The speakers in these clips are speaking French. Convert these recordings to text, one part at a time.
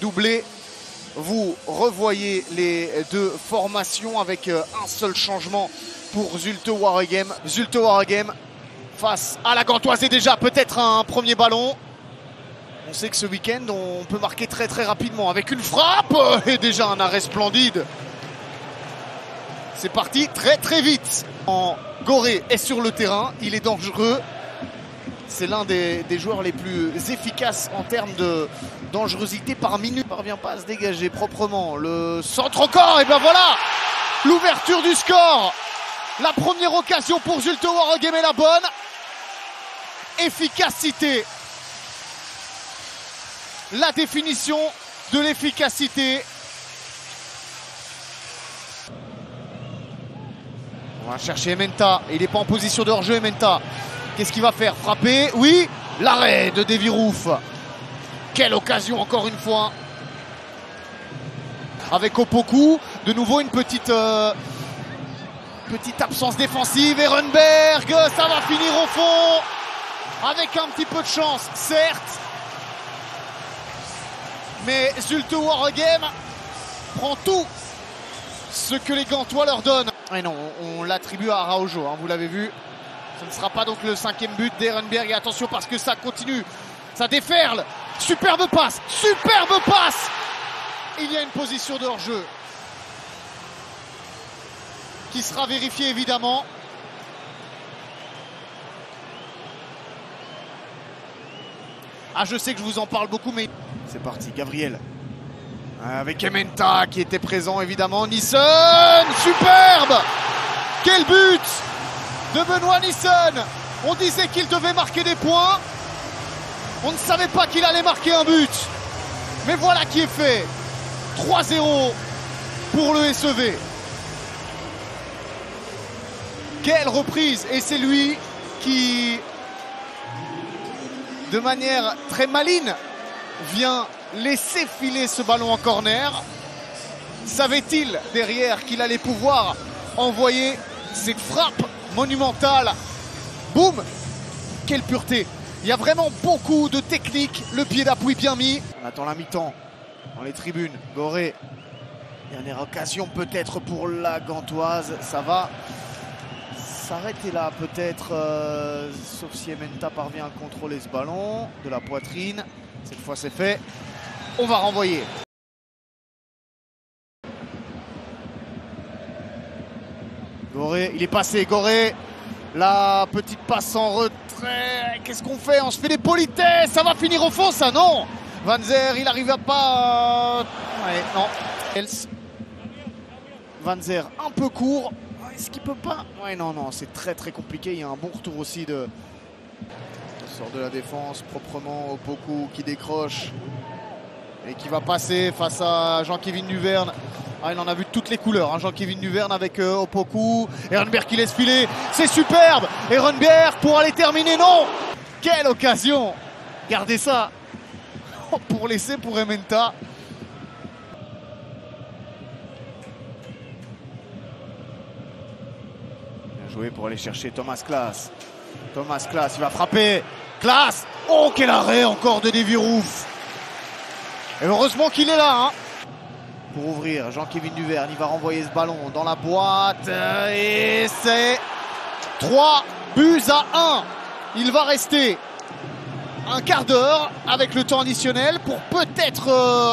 doublé. Vous revoyez les deux formations avec un seul changement pour Zulte Waregem. Zulte Waregem face à la Gantoise et déjà peut-être un premier ballon. On sait que ce week-end, on peut marquer très très rapidement avec une frappe et déjà un arrêt splendide. C'est parti très très vite. Goré est sur le terrain, il est dangereux. C'est l'un des joueurs les plus efficaces en termes de dangerosité par minute. Il ne parvient pas à se dégager proprement. Le centre encore, et ben voilà l'ouverture du score. La première occasion pour Zulte Waregem est la bonne. Efficacité. La définition de l'efficacité. On va chercher Ementa. Il n'est pas en position de hors-jeu, Ementa. Qu'est-ce qu'il va faire? Frapper? Oui. L'arrêt de Devirouf. Quelle occasion encore une fois. Avec Opoku. De nouveau une petite absence défensive. Ehrenberg. Ça va finir au fond. Avec un petit peu de chance, certes. Mais Zulte Waregem prend tout ce que les Gantois leur donnent. Et non, on l'attribue à Araujo, hein, vous l'avez vu. Ce ne sera pas donc le 5e but d'Ehrenberg. Et attention parce que ça continue, ça déferle. Superbe passe, superbe passe. Il y a une position de hors-jeu qui sera vérifiée évidemment. Ah, je sais que je vous en parle beaucoup, mais c'est parti, Gabriel. Avec Ementa qui était présent évidemment. Nissen, superbe. Quel but de Benoît Nissen. On disait qu'il devait marquer des points. On ne savait pas qu'il allait marquer un but. Mais voilà qui est fait. 3-0 pour le SEV. Quelle reprise. Et c'est lui qui, de manière très maligne, vient laisser filer ce ballon en corner. Savait-il derrière qu'il allait pouvoir envoyer cette frappe monumentale? Boum! Quelle pureté! Il y a vraiment beaucoup de technique, le pied d'appui bien mis. On attend la mi-temps dans les tribunes. Goré, dernière occasion peut-être pour la Gantoise. Ça va s'arrêter là peut-être, sauf si Ementa parvient à contrôler ce ballon de la poitrine. Cette fois c'est fait. On va renvoyer. Goré, il est passé, Goré. La petite passe en retrait. Qu'est-ce qu'on fait? On se fait des politesses. Ça va finir au fond, ça? Non. Vanzer, il n'arrive pas. Ouais, non. Vanzer, un peu court. Est-ce qu'il peut pas? Ouais, non, non, c'est très très compliqué. Il y a un bon retour aussi de... Il sort de la défense proprement. Opoku qui décroche et qui va passer face à Jean-Kévin Duverne. Ah, il en a vu toutes les couleurs, hein, Jean-Kévin Duverne avec Opoku. Ehrenberg qui laisse filer, c'est superbe. Ehrenberg pour aller terminer, non. Quelle occasion. Regardez ça. Pour laisser pour Ementa. Bien joué pour aller chercher Thomas Klaas. Thomas Klaas, il va frapper. Klaas. Oh, quel arrêt encore de Devirouf. Et heureusement qu'il est là, hein. Pour ouvrir, Jean-Kévin Duverne, il va renvoyer ce ballon dans la boîte. Et c'est 3-1. Il va rester un quart d'heure avec le temps additionnel pour peut-être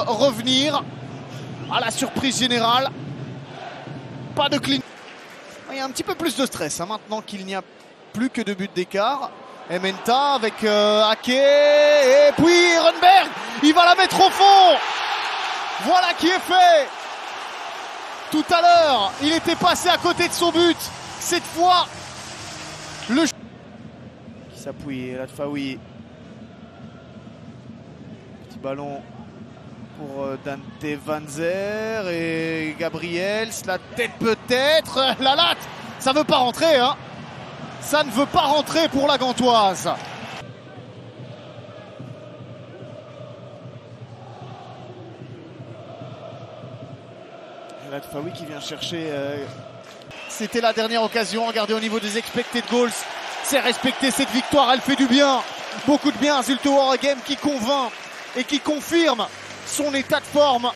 revenir à la surprise générale. Pas de clean. Il y a un petit peu plus de stress, hein, maintenant qu'il n'y a plus que 2 buts d'écart. Ementa avec Ake et puis Ehrenberg. Il va la mettre au fond. Voilà qui est fait. Tout à l'heure, il était passé à côté de son but. Cette fois, le... Qui s'appuie, Latfaoui. Petit ballon pour Dante Vanzer et Gabriel. La tête peut-être. La latte, ça ne veut pas rentrer, hein. Ça ne veut pas rentrer pour la Gantoise. Latfaoui qui vient chercher. C'était la dernière occasion. Regardez au niveau des expected goals. C'est respecté cette victoire. Elle fait du bien. Beaucoup de bien. Zulte Waregem qui convainc et qui confirme son état de forme